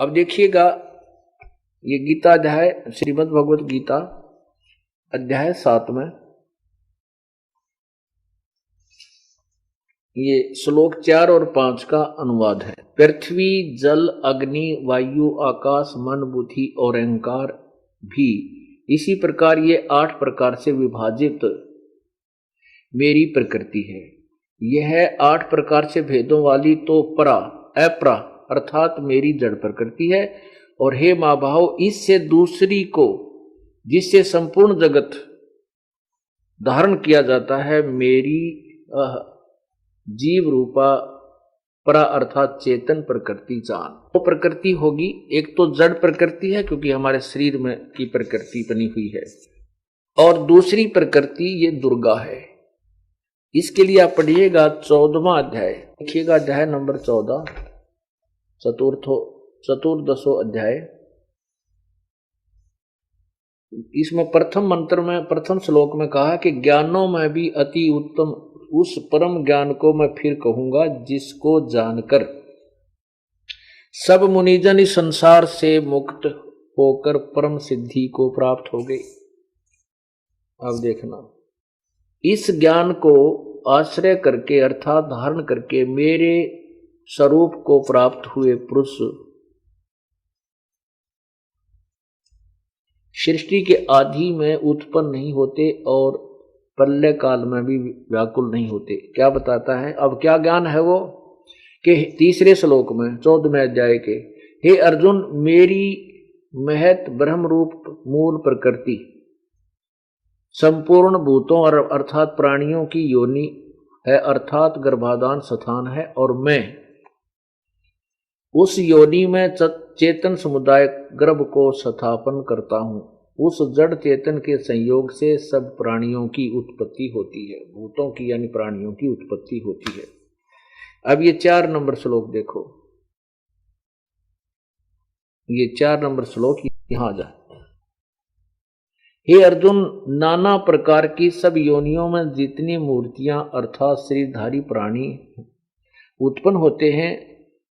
अब देखिएगा, ये गीता अध्याय, श्रीमद् भगवत गीता अध्याय 7 में ये श्लोक 4 और 5 का अनुवाद है। पृथ्वी, जल, अग्नि, वायु, आकाश, मन, बुद्धि और अहंकार भी इसी प्रकार ये 8 प्रकार से विभाजित मेरी प्रकृति है। यह 8 प्रकार से भेदों वाली तो परा अपरा अर्थात मेरी जड़ प्रकृति है। और हे महाभाव, इससे दूसरी को जिससे संपूर्ण जगत धारण किया जाता है, मेरी जीव रूपा परा अर्थात चेतन प्रकृति जान। वो प्रकृति होगी, एक तो जड़ प्रकृति है क्योंकि हमारे शरीर में की प्रकृति बनी हुई है, और दूसरी प्रकृति ये दुर्गा है। इसके लिए आप पढ़िएगा 14वां अध्याय, देखिएगा अध्याय नंबर 14, चतुर्दशो अध्याय। इसमें प्रथम मंत्र में प्रथम श्लोक में कहा कि ज्ञानों में भी अति उत्तम उस परम ज्ञान को मैं फिर कहूंगा जिसको जानकर सब मुनिजन इस संसार से मुक्त होकर परम सिद्धि को प्राप्त हो गए। अब देखना, इस ज्ञान को आश्रय करके अर्थात धारण करके मेरे स्वरूप को प्राप्त हुए पुरुष सृष्टि के आदि में उत्पन्न नहीं होते और प्रलय काल में भी व्याकुल नहीं होते। क्या बताता है? अब क्या ज्ञान है वो कि तीसरे श्लोक में 14वें अध्याय के, हे अर्जुन, मेरी महत ब्रह्म रूप मूल प्रकृति संपूर्ण भूतों और अर्थात प्राणियों की योनि है, अर्थात गर्भाधान स्थान है, और मैं उस योनि में चेतन समुदाय गर्भ को स्थापन करता हूं। उस जड़ चेतन के संयोग से सब प्राणियों की उत्पत्ति होती है, भूतों की यानी प्राणियों की उत्पत्ति होती है। अब ये 4 नंबर श्लोक देखो, ये 4 नंबर श्लोक यहां जा। हे अर्जुन, नाना प्रकार की सब योनियों में जितनी मूर्तियां अर्थात शरीरधारी प्राणी उत्पन्न होते हैं,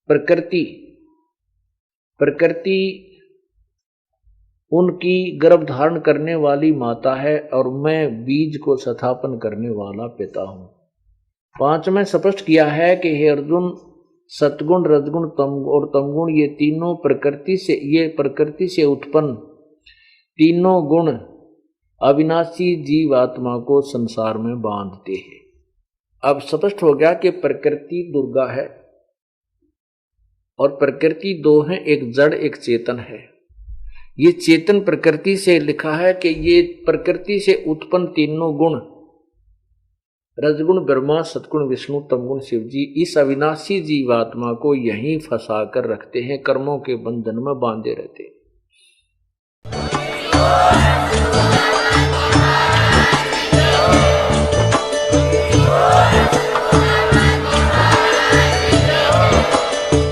प्रकृति उनकी गर्भ धारण करने वाली माता है, और मैं बीज को स्थापन करने वाला पिता हूं। 5 में स्पष्ट किया है कि हे अर्जुन, सतगुण, रजगुण और तमगुण ये तीनों प्रकृति से उत्पन्न तीनों गुण अविनाशी जीव आत्मा को संसार में बांधते हैं। अब स्पष्ट हो गया कि प्रकृति दुर्गा है और प्रकृति 2 है, एक जड़ एक चेतन है। ये चेतन प्रकृति से लिखा है कि ये प्रकृति से उत्पन्न तीनों गुण, रजगुण ब्रह्मा, सतगुण विष्णु, तमगुण शिव जी, इस अविनाशी जीवात्मा को यहीं फंसा कर रखते हैं, कर्मों के बंधन में बांधे रहते हैं।